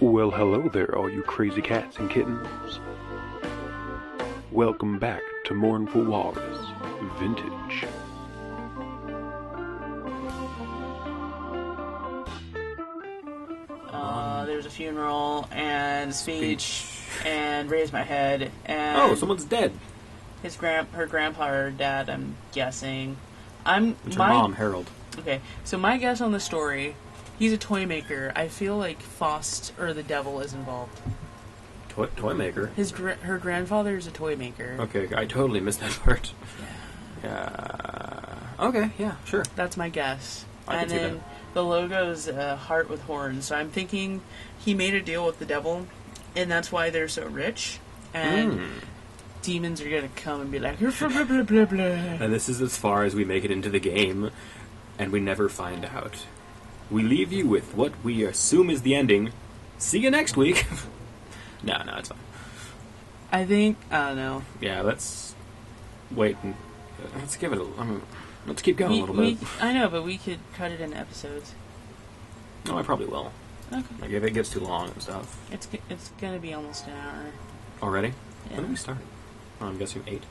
Well, hello there, all you crazy cats and kittens. Welcome back to Mournful Walrus Vintage. There was a funeral and speech and raise my head and Oh, someone's dead. her grandpa or dad, I'm guessing. It's her mom, Harold. Okay, so my guess on the story, he's a toy maker. I feel like Faust or the devil is involved. Toy maker? Her grandfather is a toy maker. Okay, I totally missed that part. Okay, yeah, sure. That's my guess. I can see that. The logo's a heart with horns, so I'm thinking he made a deal with the devil, and that's why they're so rich. And demons are gonna come and be like, blah, blah, blah, blah, blah. And this is as far as we make it into the game, and we never find out. We leave you with what we assume is the ending. See you next week. No, it's fine. I don't know. Yeah, let's wait and let's give it let's keep going a little bit. I know, but we could cut it into episodes. No, I probably will. Okay. Like if it gets too long and stuff. It's gonna be almost an hour. Already? Yeah. When did we start? Oh, I'm guessing 8.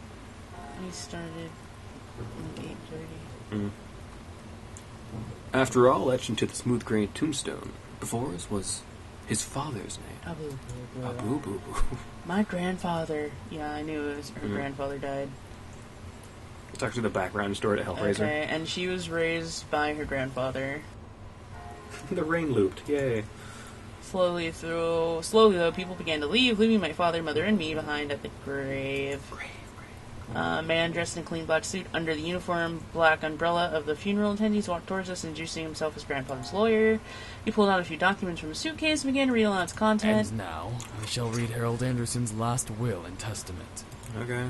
We started like 8:30. After all, etched into the smooth gray tombstone before us was his father's name. Abu Boo Boo. My grandfather. Yeah, I knew it was her grandfather died. It's actually the background story to Hellraiser. Okay, and she was raised by her grandfather. The rain looped, yay. Slowly though, people began to leave, leaving my father, mother, and me behind at the grave. A man dressed in a clean black suit under the uniform black umbrella of the funeral attendees walked towards us, introducing himself as grandfather's lawyer. He pulled out a few documents from a suitcase and began to read aloud its content. And now, I shall read Harold Anderson's last will and testament. Okay.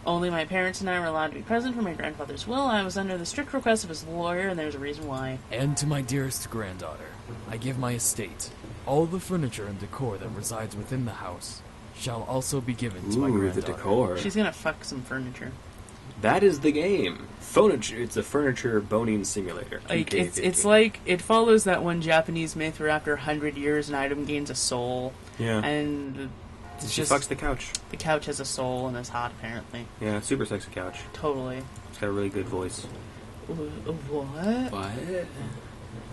Only my parents and I were allowed to be present for my grandfather's will. I was under the strict request of his lawyer, and there's a reason why. And to my dearest granddaughter, I give my estate. All the furniture and decor that resides within the house shall also be given to my granddaughter. The decor. She's gonna fuck some furniture. That is the game. Furniture. It's a furniture boning simulator. Like, it's like, it follows that one Japanese myth where after 100 years an item gains a soul. Yeah. And she fucks the couch. The couch has a soul and is hot, apparently. Yeah, super sexy couch. Totally. It's got a really good voice. What? What?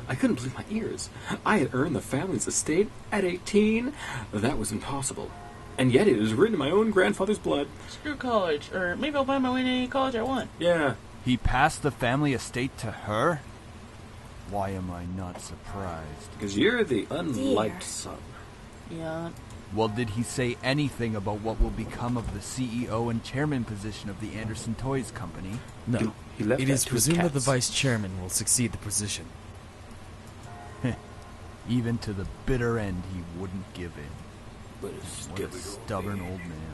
I couldn't believe my ears. I had earned the family's estate at 18. That was impossible. And yet it was written in my own grandfather's blood. Screw college. Or maybe I'll find my way to any college I want. Yeah. He passed the family estate to her? Why am I not surprised? Because you're the unliked son. Yeah. Well, did he say anything about what will become of the CEO and chairman position of the Anderson Toys Company? No. He left It that is to his presumed that the cats. vice chairman will succeed the position. Even to the bitter end, he wouldn't give in. But What a stubborn old man.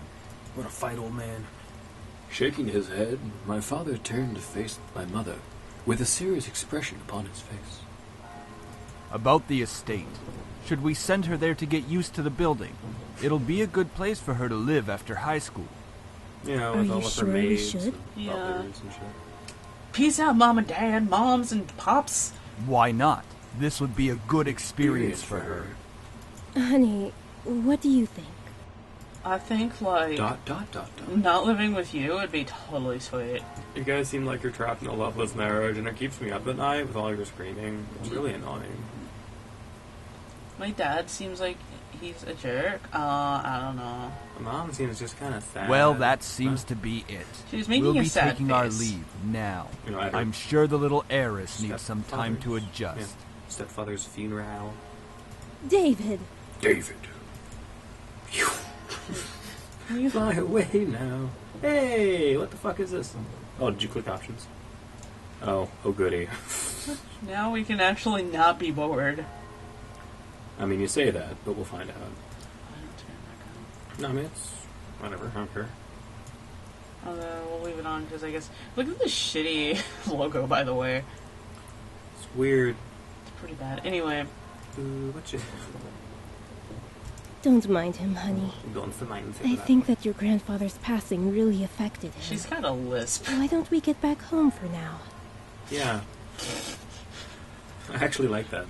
What a fight, old man. Shaking his head, my father turned to face my mother with a serious expression upon his face. About the estate. Should we send her there to get used to the building? It'll be a good place for her to live after high school. Yeah, Are with you all of her sure we maids should? and Yeah. butlers and shit. Peace out, Mom and Dad, Moms and Pops. Why not? This would be a good experience for her. Honey, what do you think? I think, like, Dot, dot, dot, dot. not living with you would be totally sweet. You guys seem like you're trapped in a loveless marriage, and it keeps me up at night with all your screaming. It's really annoying. My dad seems like he's a jerk. I don't know. My mom seems just kind of sad. Well, that seems to be it. She's making We'll a be sad taking our face. leave now. You know, at her I'm sure the little heiress needs some time to stepfather's- adjust. yeah, stepfather's funeral. David! David. You fly away now. Hey, what the fuck is this? Oh, did you click options? Oh goody. Now we can actually not be bored. I mean, you say that, but we'll find out. No, I mean, it's whatever. I don't care. We'll leave it on because I guess... Look at this shitty logo, by the way. It's weird. It's pretty bad. Anyway. What's your... Don't mind him, honey. Don't for mine. I think that your grandfather's passing really affected him. She's got a lisp. Why don't we get back home for now? Yeah. I actually like that.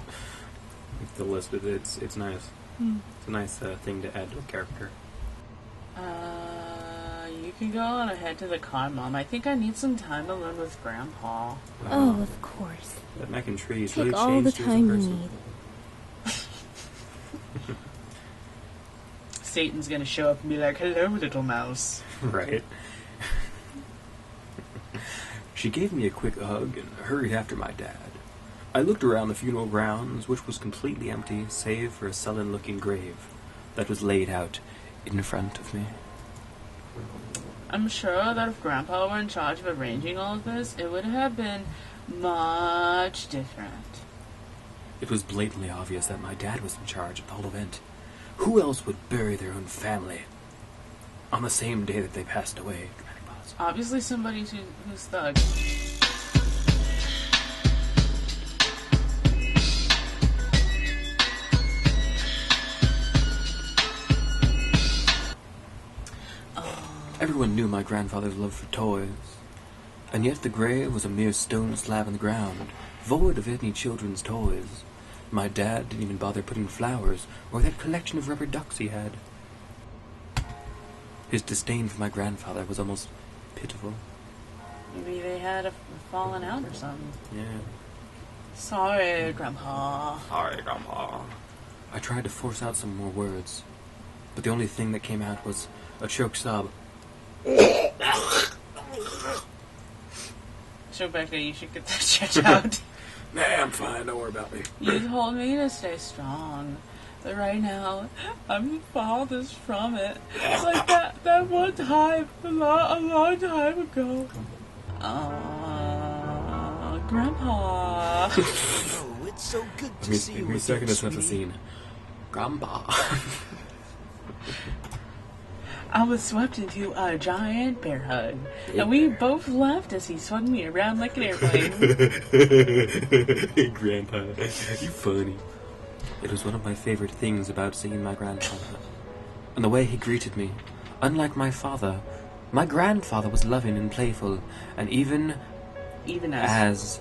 The lisp, it's nice. It's a nice thing to add to a character. You can go on ahead to the con, Mom. I think I need some time alone with Grandpa. Oh, of course. That mac and cheese Take really all the changed you as a time you person. need. Satan's gonna show up and be like, "Hello, little mouse." Right. She gave me a quick hug and hurried after my dad. I looked around the funeral grounds, which was completely empty, save for a sullen-looking grave that was laid out in front of me. I'm sure that if Grandpa were in charge of arranging all of this, it would have been much different. It was blatantly obvious that my dad was in charge of the whole event. Who else would bury their own family on the same day that they passed away? Dramatic pause. Obviously somebody who's thug. Everyone knew my grandfather's love for toys, and yet the grave was a mere stone slab on the ground, void of any children's toys. My dad didn't even bother putting flowers or that collection of rubber ducks he had. His disdain for my grandfather was almost pitiful. Maybe they had a fallen out or something. Yeah. Sorry, Grandpa. Sorry, Grandpa. I tried to force out some more words, but the only thing that came out was a choked sob. So, Becca, you should get that shit out. Nah, I'm fine. Don't worry about me. You told me to stay strong. But right now, I'm farthest from it. Like that one time, a long time ago. Grandpa. Oh, it's so good to see you Give me a again, second to set the sweetie. scene. Grandpa. I was swept into a giant bear hug, and we both laughed as he swung me around like an airplane. Hey, Grandpa, you funny. It was one of my favorite things about seeing my grandfather. And the way he greeted me. Unlike my father, my grandfather was loving and playful, and even as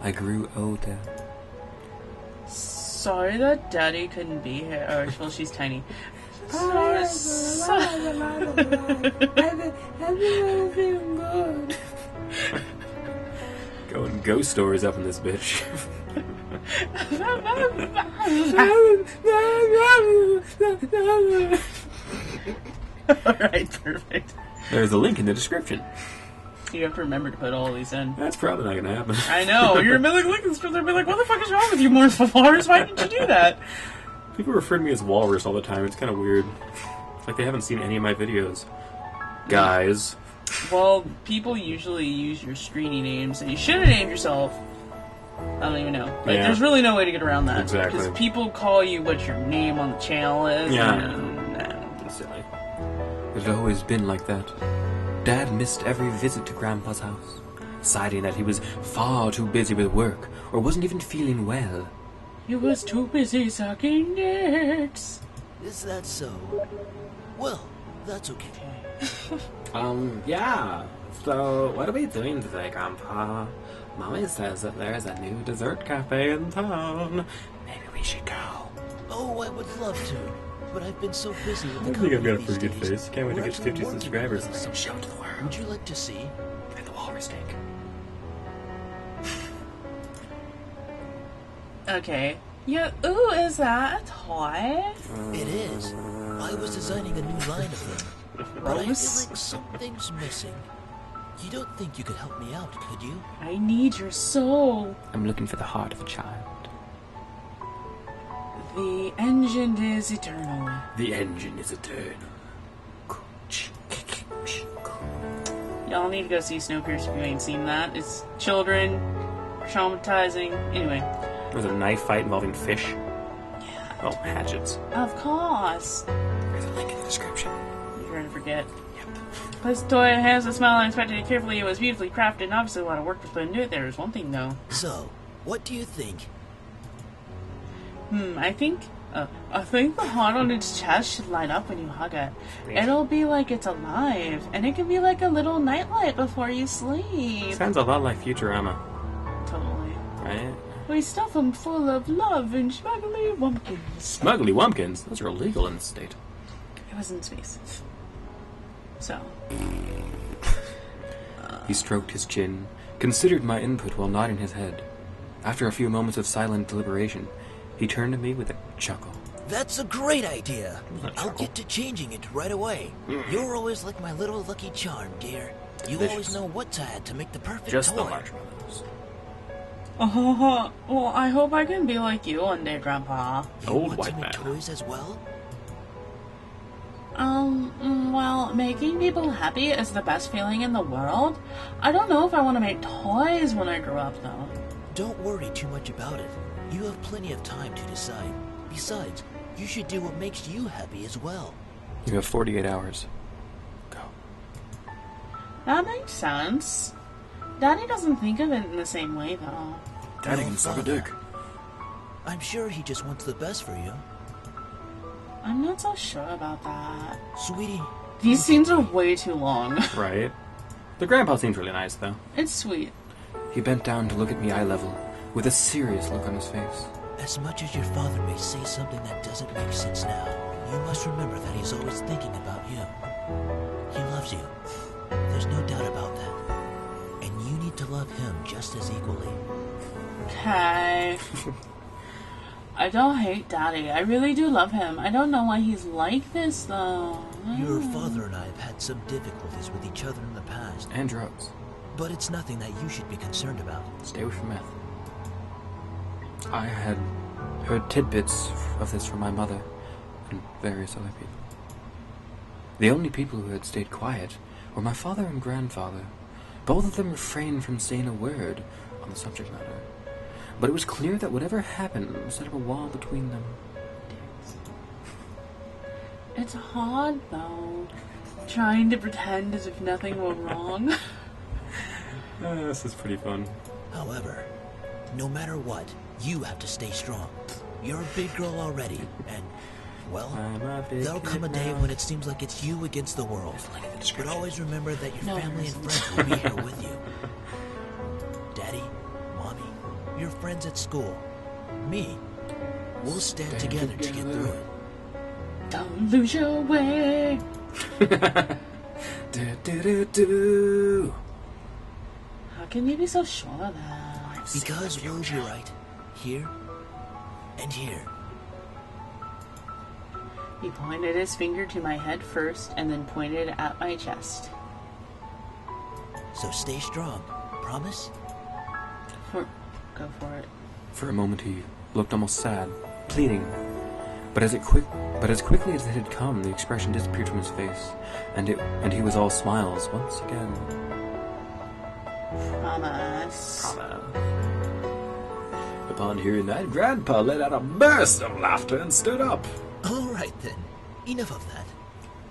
I grew older. Sorry that Daddy couldn't be here. Or, well, she's tiny. Sorry. Going ghost stories up in this bitch. Alright, perfect. There's a link in the description. You have to remember to put all these in. That's probably not gonna happen. I know. You're a million links, they'll be like, what the fuck is wrong with you, Walrus? Why didn't you do that? People refer to me as Walrus all the time. It's kind of weird. It's like they haven't seen any of my videos. Guys. Well, people usually use your screeny names, and you should have named yourself. I don't even know. Like, Yeah. there's really no way to get around that. Exactly. Because people call you what your name on the channel is. Yeah. And, It's silly. It had always been like that. Dad missed every visit to Grandpa's house, citing that he was far too busy with work, or wasn't even feeling well. he was too busy sucking dicks. Is that so? Well, that's okay. Yeah. So, what are we doing today, Grandpa? Mommy says that there's a new dessert cafe in town. Maybe we should go. Oh, I would love to, but I've been so busy with the I think I've got a company pretty these good days. face. Can't wait to We're get to actually 50 working subscribers. on So something. show it to the world. Would you like to see? And the walrus steak. Okay. Yeah, ooh, is that a toy? It is. I was designing a new line of them, but I feel like something's missing. You don't think you could help me out, could you? I need your soul. I'm looking for the heart of a child. The engine is eternal. The engine is eternal. Y'all need to go see Snowpiercer if you ain't seen that. It's children, traumatizing. Anyway. There's a knife fight involving fish. Yeah. Oh, hatchets. Of course. There's a link in the description. You're gonna forget. Yep. This toy has a smell unexpected and carefully. It was beautifully crafted and obviously a lot of work was put into it. There is one thing though. So, what do you think? I think the heart on its chest should light up when you hug it. It'll be like it's alive, and it can be like a little nightlight before you sleep. Sounds a lot like Futurama, Totally. right? We stuff 'em full of love and smuggly wumpkins. Smuggly wumpkins? Those are illegal in the state. It was in space. So. He stroked his chin, considered my input while nodding his head. After a few moments of silent deliberation, he turned to me with a chuckle. That's a great idea. Not I'll chuckle. get to changing it right away. You're always like my little lucky charm, dear. You Delicious. always know what to add to make the perfect Just the toy. marshmallows. Well, I hope I can be like you one day, Grandpa. You Old want white to make man. toys as well? Well, making people happy is the best feeling in the world. I don't know if I want to make toys when I grow up, though. Don't worry too much about it. You have plenty of time to decide. Besides, you should do what makes you happy as well. You have 48 hours. Go. That makes sense. Daddy doesn't think of it in the same way, though. Daddy Well, can suck a Father, dick. I'm sure he just wants the best for you. I'm not so sure about that. Sweetie, These scenes are way too long. Right. The grandpa seems really nice, though. It's sweet. He bent down to look at me eye level, with a serious look on his face. as much as your father may say something that doesn't make sense now, you must remember that he's always thinking about you. He loves you. There's no doubt about that. And you need to love him just as equally. Okay. I don't hate Daddy. I really do love him. I don't know why he's like this, though. Your father and I have had some difficulties with each other in the past, And drugs. but it's nothing that you should be concerned about. Stay away from meth. I had heard tidbits of this from my mother and various other people. The only people who had stayed quiet were my father and grandfather. Both of them refrained from saying a word on the subject matter. But it was clear that whatever happened set up a wall between them. It's hard, though. Trying to pretend as if nothing went wrong. This is pretty fun. However, no matter what, you have to stay strong. You're a big girl already, and, well, I'm a big there'll come a kid day now. when it seems like it's you against the world. But always remember that your No, family and it friends will be here with you. Daddy, Mommy, your friends at school, me. We'll stand together to get through it. Don't lose your way. Do. How can you be so sure of that? Because we'll be right here and here. He pointed his finger to my head first and then pointed at my chest. So stay strong. Promise? Go for it. For a moment he looked almost sad, pleading. But as quickly as it had come, the expression disappeared from his face, and he was all smiles once again. Promise. Upon hearing that, Grandpa let out a burst of laughter and stood up. All right then. Enough of that.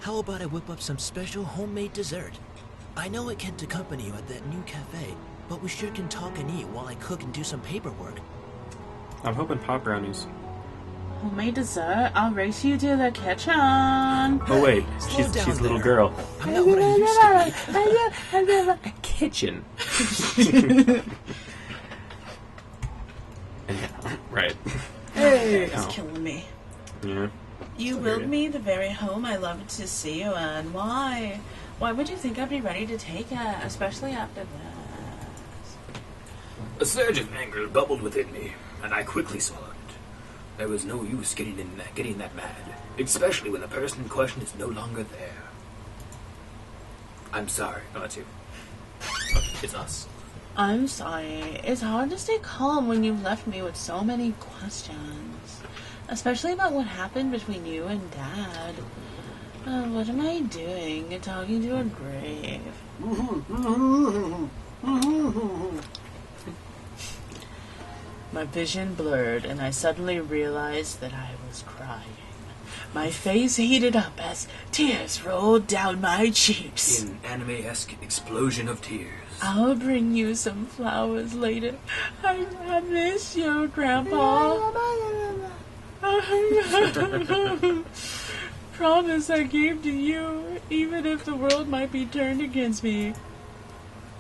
How about I whip up some special homemade dessert? I know it can't accompany you at that new cafe, but we sure can talk and eat while I cook and do some paperwork. I'm hoping pop brownies. Homemade dessert. I'll race you to the kitchen. Oh wait, Slow down she's a little there. girl. I'm not what I used to be. Kitchen. Right. Hey, it's Oh. killing me. Yeah. You It's built weird. me the very home I loved to see you in. Why? Why would you think I'd be ready to take it, especially after this? A surge of anger bubbled within me, and I quickly swallowed it. There was no use getting that mad, especially when the person in question is no longer there. I'm sorry. Oh, that's you. It's us. I'm sorry. It's hard to stay calm when you've left me with so many questions. Especially about what happened between you and Dad. What am I doing? Talking to a grave. My vision blurred, and I suddenly realized that I was crying. My face heated up as tears rolled down my cheeks. An anime-esque explosion of tears. I'll bring you some flowers later. I miss you, Grandpa. Promise I gave to you, even if the world might be turned against me.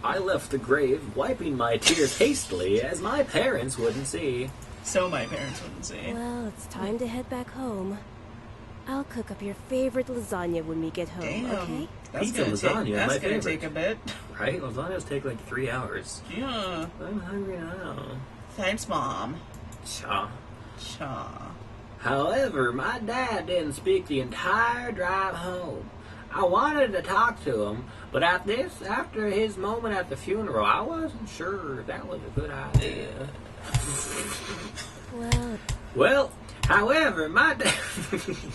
I left the grave, wiping my tears hastily, as my parents wouldn't see. So my parents wouldn't see. Well, it's time to head back home. I'll cook up your favorite lasagna when we get home, Damn. okay? That's Pizza gonna lasagna, take, my that's gonna favorite. take a bit. Right? Lasagnas take like 3 hours. Yeah. I'm hungry now. Thanks, Mom. Cha. Cha. However, my dad didn't speak the entire drive home. I wanted to talk to him, but after his moment at the funeral, I wasn't sure if that was a good idea. Well, however, my dad...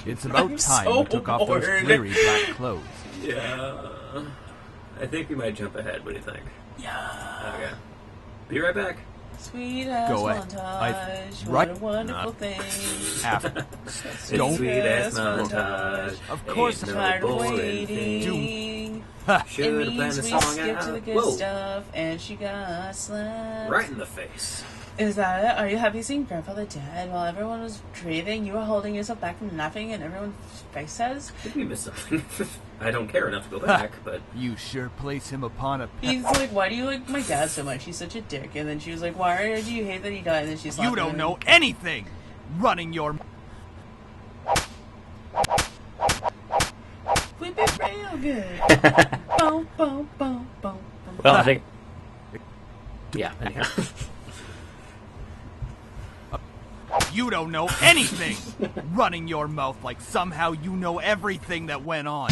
It's about I'm time so you took off those bored. glary black clothes. Yeah. I think we might jump ahead. What do you think? Yeah. Okay. Be right back. Sweet ass Go ahead. montage. Right- What a wonderful thing. After. Sweet Don't- Sweet ass montage. Of course Ain't it's no Tired of boring waiting. Ha. Should It have planned means the we song skip out. to the good Whoa. stuff, and she got slapped. Right in the face. Is that it? Are you happy seeing Grandfather dead? While everyone was grieving, you were holding yourself back from laughing, and everyone's faces. Did we miss something? I don't care enough to go back, but... You sure place him upon a He's like, why do you like my dad so much? He's such a dick. And then she was like, why do you hate that he died? And then she's like, You don't know anything! Running your... Whip it real good. Boom, boom, boom, boom, boom. Well, I think... Yeah, anyhow. You don't know anything! Running your mouth like somehow you know everything that went on.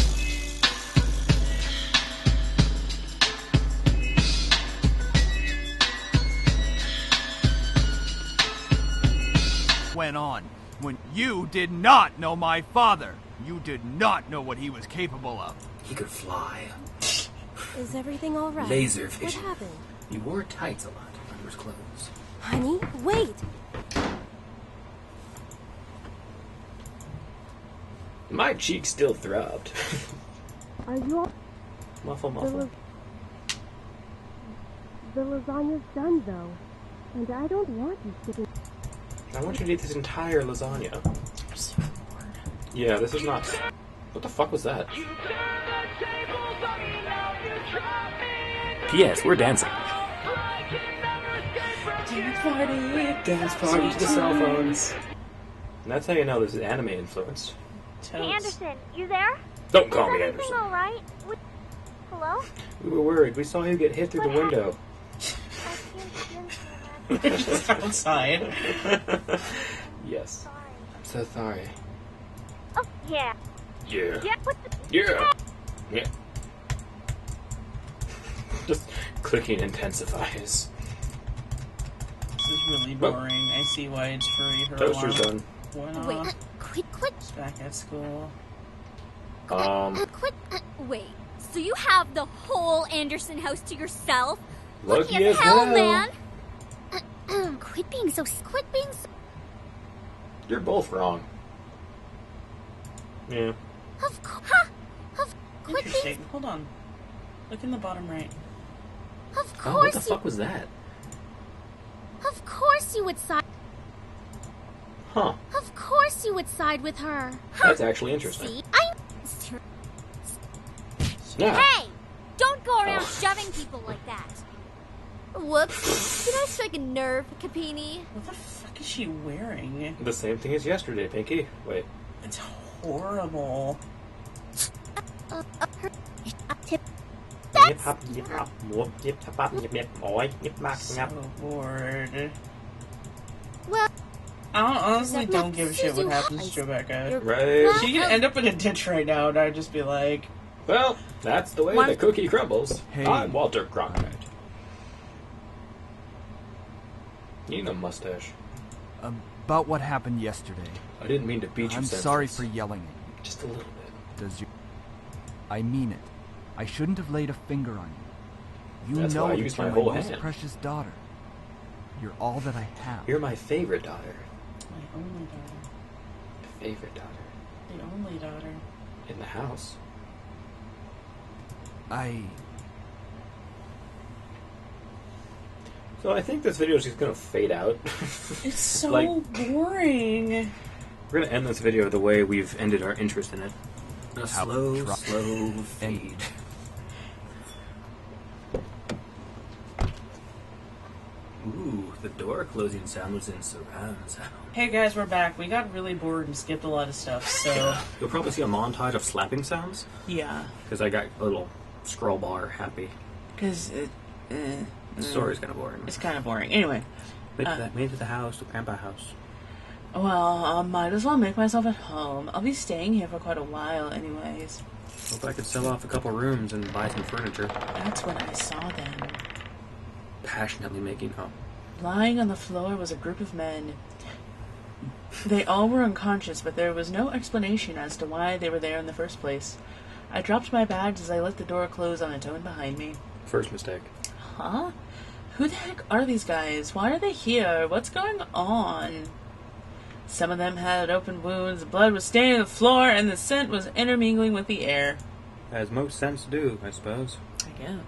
Went on when you did not know my father. You did not know what he was capable of. He could fly. Is everything all right? Laser What vision. happened? He wore tights a lot under his clothes. Honey, wait! My cheek still throbbed. Are you all... Muffle, The, muffle. the lasagna's done, though. And I don't want you skipping... I want you to eat this entire lasagna. I'm so bored. Yeah, this is not... What the fuck was that? P.S. We're dancing. Dance Party to the cell phones. And that's how you know this is anime influenced. Hey, Anderson, you there? Don't call Is me everything Anderson. all right? Hello? We were worried. We saw you get hit through the window. I can't Just outside. Yes. Sorry. I'm so sorry. Oh, yeah. Yeah. Yeah, what the... Yeah. Yeah. Just clicking intensifies. This is really boring. I see why it's free. Her Toaster's alarm done. went off. Wait, quit. She's back at school. Quit. Wait, so you have the whole Anderson house to yourself? Lucky as as hell, hell. man. Quit being so. You're both wrong. Yeah. Of course. Quit being. Interesting. Hold on. Look in the bottom right. Of Oh, what the course fuck was that? Of course you would side. Huh. Of course you would side with her. That's actually interesting. See, Yeah. Hey, don't go around Oh. shoving people like that. Whoops! Did I strike a nerve, Capini? What the fuck is she wearing? The same thing as yesterday, Pinky. Wait. It's horrible. So bored. Well, I honestly Is that don't give a shit what Suzu happens to High? Rebecca. Right. She can end up in a ditch right now, and I'd just be like, Well, that's the way One- the cookie crumbles. Hey. I'm Walter Cronkite. You need a mustache. About what happened yesterday. I didn't mean to beat you. I'm senseless. sorry for yelling at you. Just a little bit. Does you... I mean it. I shouldn't have laid a finger on you. You That's know why I that used you're my my whole most hand. precious daughter. You're all that I have. You're my favorite daughter. my only daughter. Favorite daughter. The only daughter. In the house. So I think this video is just gonna fade out. It's so Like- boring. We're gonna end this video the way we've ended our interest in it. A How slow try- fade. door closing sound was in surround sound. Hey guys, we're back. We got really bored and skipped a lot of stuff, so... You'll probably see a montage of slapping sounds. Yeah. Because I got a little scroll bar happy. Because the story's kind of boring. It's kind of boring. Anyway. Made it to the house, the grandpa house. Well, I might as well make myself at home. I'll be staying here for quite a while anyways. Hope I could sell off a couple rooms and buy some furniture. That's when I saw them. Passionately making home. Lying on the floor was a group of men. They all were unconscious, but there was no explanation as to why they were there in the first place. I dropped my bags as I let the door close on Otome behind me. First mistake. Huh? Who the heck are these guys? Why are they here? What's going on? Some of them had open wounds, blood was staining the floor, and the scent was intermingling with the air. As most scents do, I suppose. I guess.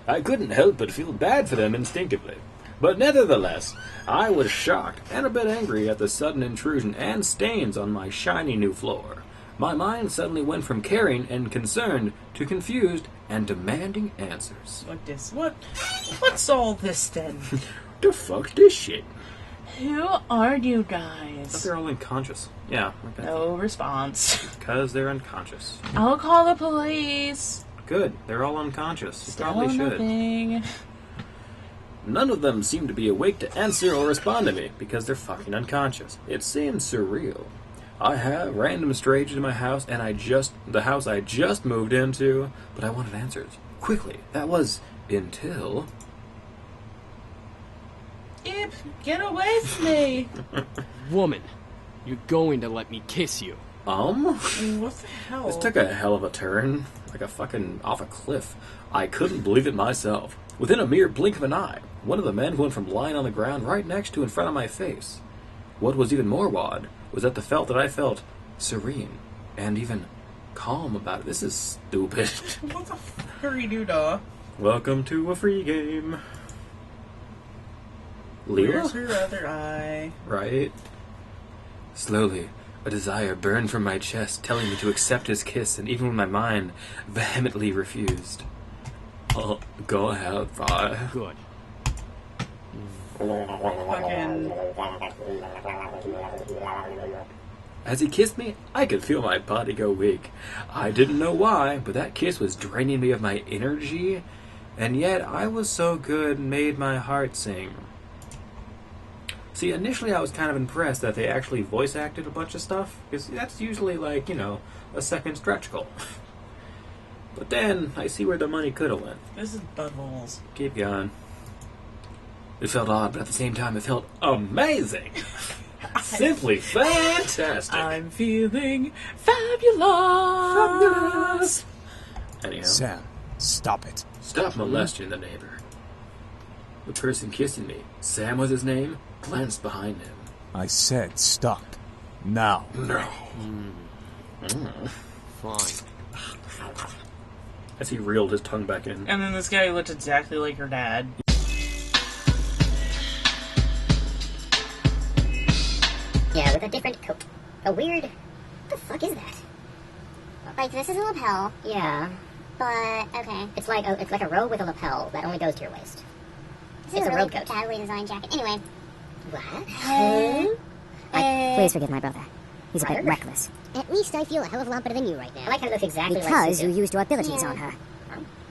I couldn't help but feel bad for them instinctively. But nevertheless, I was shocked and a bit angry at the sudden intrusion and stains on my shiny new floor. My mind suddenly went from caring and concerned to confused and demanding answers. What's all this then? The fuck's this shit? Who are you But guys? they're all unconscious. Yeah. Okay. No response. Because they're unconscious. I'll call the police. Good. They're all unconscious. You Still probably should. nothing. None of them seem to be awake to answer or respond to me because they're fucking unconscious. It seems surreal. I have random strangers in my house and the house I just moved into, but I wanted answers. Quickly. That was until... Ip, get away from me. Woman, you're going to let me kiss you. What the hell? This took a hell of a turn. Like a fucking off a cliff. I couldn't believe it myself. Within a mere blink of an eye, one of the men went from lying on the ground right next to in front of my face. What was even more odd was that I felt serene and even calm about it. This is stupid. What the furry doodah? Welcome to a free game. Where's Leela? her other eye? Right? Slowly, a desire burned from my chest, telling me to accept his kiss, and even when my mind vehemently refused. Oh, go ahead, bye. Good. Fucking... As he kissed me, I could feel my body go weak. I didn't know why, but that kiss was draining me of my energy, and yet I was so good and made my heart sing. See, initially I was kind of impressed that they actually voice acted a bunch of stuff, because that's usually like, a second stretch goal. But then, I see where the money could have went. This is buttholes. Keep going. It felt odd, but at the same time it felt amazing! Simply fantastic! I'm feeling fabulous! Anyhow. Sam, stop it. Stop molesting the neighbor. The person kissing me, Sam was his name, glanced behind him. I said stop. Now. No. Fine. As he reeled his tongue back in. And then this guy looked exactly like her dad. Yeah, with a different coat. A weird... What the fuck is that? Like, this is a lapel, Yeah. but, okay. It's like a robe with a lapel that only goes to your waist. This It's is a a really robe coat. badly designed jacket. Anyway. What? Please forgive my brother. He's a bit Brother? reckless. At least I feel a hell of a lot better than you right now. I like how it looks exactly like Because you Susan. used your abilities Yeah. on her.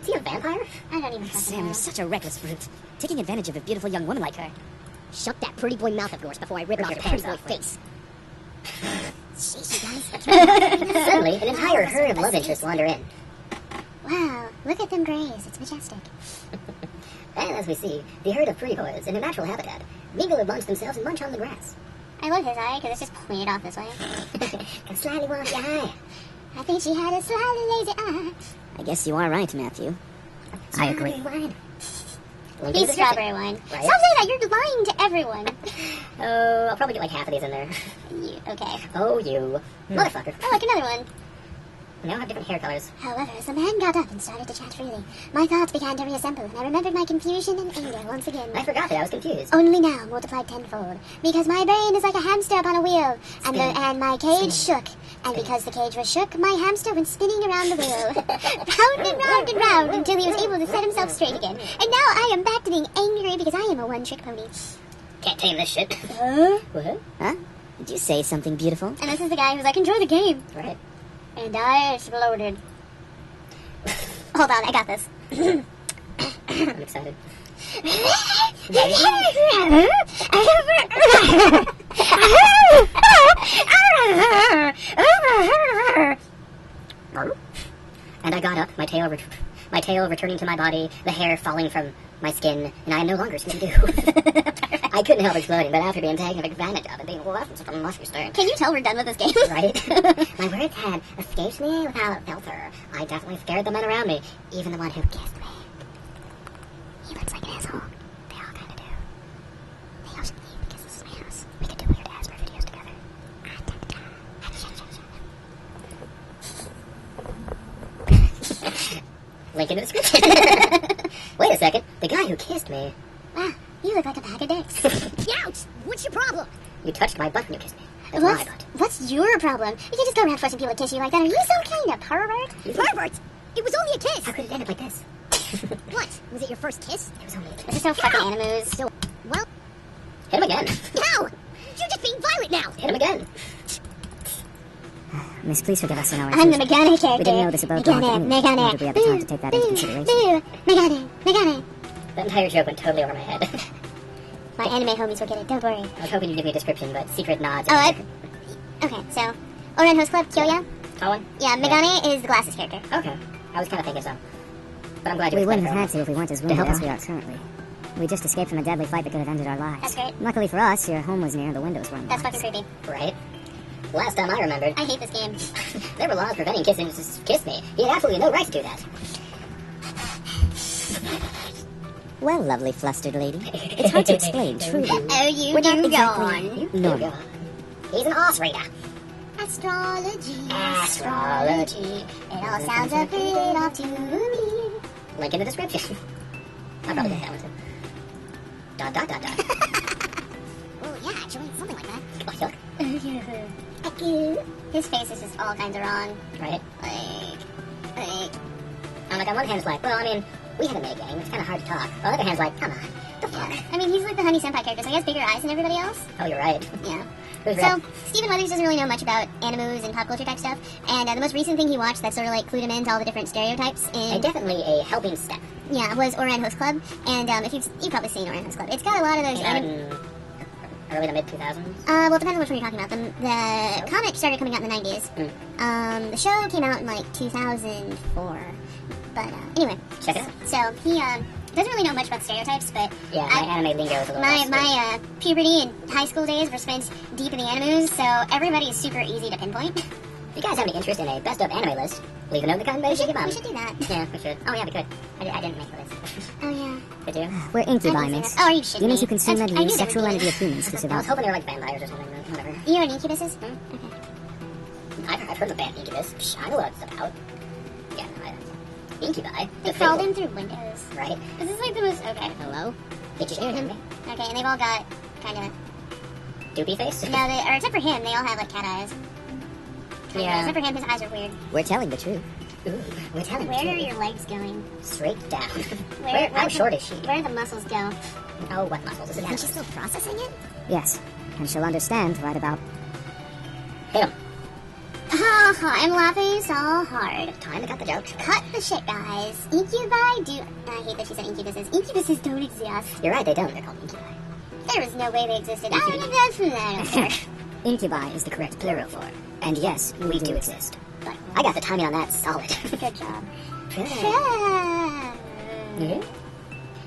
Is he a vampire? I don't even fucking Sam, know. you're such a reckless brute. Taking advantage of a beautiful young woman like her. Shut that pretty boy mouth of yours before I rip it off your pretty boy face. Jeez, you guys. Suddenly, an entire herd of love interests wander in. Wow, look at them grays. It's majestic. And as we see, the herd of precoys in a natural habitat mingle amongst themselves and munch on the grass. I love his eye because it's just pointed off this way. Can slightly wonky eye. I think she had a slightly lazy eye. I guess you are right, Matthew. I agree. Wine. He's strawberry wine. Right. Stop saying that. You're lying to everyone. Oh, I'll probably get like half of these in there. Okay. Oh, you. Motherfucker. Oh, look, another one. We all have different hair colors. However, as the man got up and started to chat freely, my thoughts began to reassemble, and I remembered my confusion and anger once again. I forgot that I was confused. Only now multiplied tenfold, because my brain is like a hamster upon a wheel, and my cage shook, And because the cage was shook, my hamster went spinning around the wheel. Round and round until he was able to set himself straight again. And now I am back to being angry because I am a one-trick pony. Can't tame this shit. What? Huh? Did you say something beautiful? And this is the guy who's like, enjoy the game. Right. And I exploded. Hold on, I got this. I'm excited. And I got up, my tail returning to my body, the hair falling from my skin, and I am no longer Scooby-Doo. I couldn't help exploding, but after being taken advantage of and being left from a mushy state. Can you tell we're done with this game? Right? My words had escaped me without a filter. I definitely scared the men around me, even the one who kissed me. He looks like an asshole. They all kind of do. They all should leave because this is my house. We could do weird ASMR videos together. Link in the description. Wait a second. The guy who kissed me. Wow, you look like a bag of dicks. Ouch! What's your problem? You touched my butt when you kissed me. That's my butt. What's your problem? You can't just go around forcing people to kiss you like that. Are you some kind of pervert? Pervert? It was only a kiss. How could it end up like this? What? Was it your first kiss? It was only a kiss. This is so fucking animus. Well, hit him again. no! You're just being violent now! Hit him again. Miss, please forgive us in our I'm the mechanic character. We didn't know this about dogs anyway, nor did we have the time to take that into consideration. Mechanic. That entire joke went totally over my head. My anime homies will get it, don't worry. I was hoping you'd give me a description, but secret nods. Oh, okay, so, Oren Host Club, Kyoya. Tall one? Yeah, Megane is the glasses character. Okay. I was kind of thinking so. But I'm glad you We wouldn't explained have had to if we weren't as wounded as we are currently. We just escaped from a deadly fight that could have ended our lives. That's great. Luckily for us, your home was near and the windows were unlocked. That's fucking creepy. Right? Last time I remembered, I hate this game. there were laws preventing kissing to kiss me. He had absolutely no right to do that. Well, lovely flustered lady. It's hard to explain, truly. Oh, you We're not do exactly gone. normal. He's an arse reader. Astrology. Astrology. It all sounds a bit off to me. Link in the description. I'll probably get that one too. Dot dot dot dot. Oh, yeah, actually, something like that. Oh, yuck. His face is just all kinds of wrong. Right? Like, I'm like, on one hand, it's like, well, I mean, we have a May gang. It's kind of hard to talk. On the other hand, it's like, come on. The fuck? I mean, he's like the Honey Senpai character, so he has bigger eyes than everybody else. Oh, you're right. Yeah. Who's So, that? Stephen Weathers doesn't really know much about animus and pop culture type stuff, and the most recent thing he watched that sort of like clued him into all the different stereotypes in... Definitely a helping step. Yeah, was Oran Host Club, and if you've probably seen Oran Host Club. It's got a lot of those... Early to mid 2000s? Well, it depends on which one you're talking about. The comic started coming out in the 90s. The show came out in like 2004. But anyway. Check it out. So he doesn't really know much about stereotypes, but... Yeah, my anime lingo is a little My puberty and high school days were spent deep in the animus, so everybody is super easy to pinpoint. If you guys have any interest in a best of anime list, leave a note in the comment below. We should do that. Yeah, we should. Oh, yeah, we could. I didn't make the list. Oh, yeah. Did you? We're incubi, miss. Oh, you should Humans be. who consume and I knew use they sexual were energy of humans to I was survive. hoping they were like vampires or something, but whatever. You're an incubuses? Okay. I've heard of the band Incubus. I know what it's about. Yeah, no, Incubi. They crawled in through windows. Right. This is like the most... Okay. Hello? Did you hear him? Okay, and they've all got kind of... Doopy face? No, or except for him, they all have like cat eyes. Yeah. Except for him, his eyes are weird. We're telling the truth. Ooh, we're telling the Where are truth. your legs going? Straight down. How short is she? Where do the muscles go? Oh, what muscles? Is it Is she still processing it? Yes, and she'll understand right about... Hit him. Ha ha, I'm laughing so hard. Time to cut the joke. Cut the shit, guys. Incubi do... I hate that she said incubuses. Incubuses don't exist. You're right, they don't. They're called incubi. There was no way they existed. I don't care. Incubi is the correct plural for it. And yes, we do exist. But I got the timing on that solid. Good job. Yeah.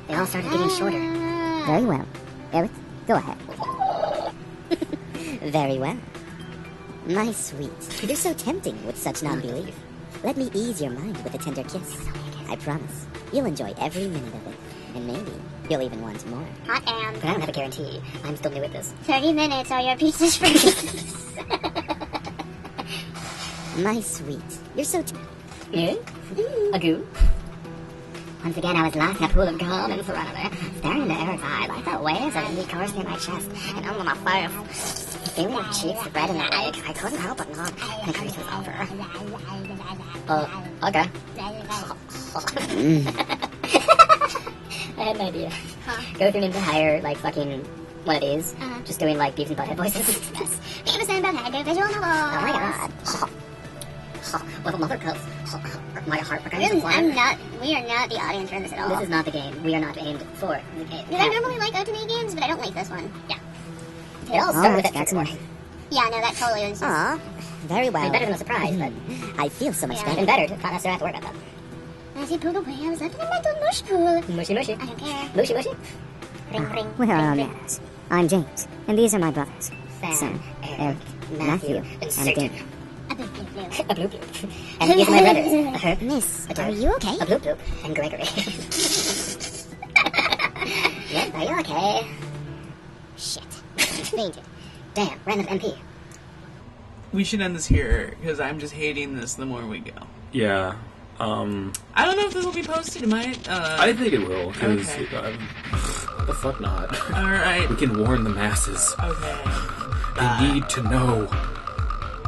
They all started getting shorter. Very well. Eric, go ahead. Very well. My sweet, you're so tempting with such non-belief. Let me ease your mind with a tender kiss. I promise, you'll enjoy every minute of it. And maybe you'll even want more. Hot am. But I don't have a guarantee. I'm still new at this. 30 minutes or your pizza's free. My sweet, you're so... Yeah? A goo? Once again, I was lost in a pool of gold in front of her, staring into Eric's eyes. I felt waves of heat coursing in my chest and under my face. feeling of cheeks red and I couldn't help but not increase with over. Okay. I had an idea. Go through and hire, like, fucking one of these. Just doing, like, Beavis and Butthead voices. Yes. Beavis and Butthead, visual novel. Oh my god. Little mother cups. My heart. We are not the audience for this at all. This is not the game. We are not aimed for the game. I normally like Otome games, but I don't like this one. Yeah. It all started with that trigger. Yeah, no, that totally is just... Aw, very well. I mean, better than a surprise, but... I feel so much better. Even better, not necessarily have to worry about that. As he pulled away, I was left in a mental mush pool. Mushy mushy. I don't care. Mushy mushy. Ring, ring. Where are our manners? I'm James, and these are my brothers. Sam, Eric, Matthew, and Damon. A bloop, bloop, bloop. A bloop bloop. And these are my brothers. A herb. Miss, A derp. are you okay? A bloop bloop. And Gregory. Yep, are you okay? Shit. Fainted. Damn, random MP. We should end this here, because I'm just hating this the more we go. Yeah. I don't know if this will be posted. It might. I think it will, because Okay. what the fuck not? Alright. We can warn the masses. Okay. They need to know.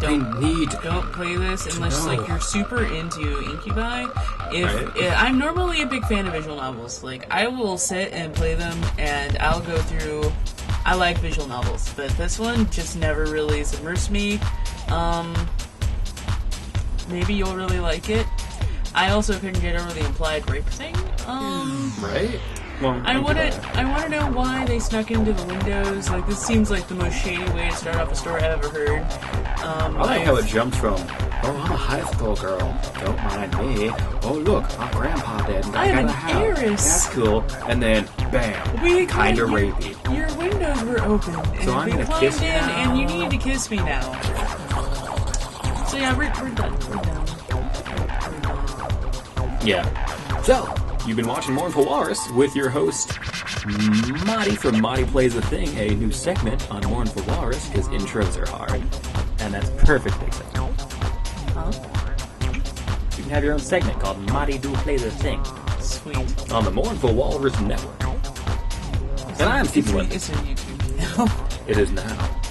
Don't play this unless know. like you're super into incubi. Right. I'm normally a big fan of visual novels. Like I will sit and play them, and I'll go through. I like visual novels, but this one just never really submersed me. Maybe you'll really like it. I also couldn't get over the implied rape thing. Right? Well, I want to know why they snuck into the windows. Like this seems like the most shady way to start off a story I've ever heard. I like how it jumps from, oh, I'm a high school girl, don't mind me. Oh, look, my grandpa did. I am got an a house. heiress. That's cool. And then, bam, kind of rapey. Your windows were open, and So I'm we gonna climbed kiss in, you now. and you need to kiss me now. So yeah, we're done. We're done. Yeah. So, you've been watching Mournful Walrus with your host, Moddy from Moddy Plays a Thing, a new segment on Mournful Walrus because intros are hard. And that's perfectly acceptable. Huh? You can have your own segment called Moddy Do Plays a Thing. Sweet. On the Mournful Walrus Network. And I am Stephen Webb. It's a YouTube channel. It is now.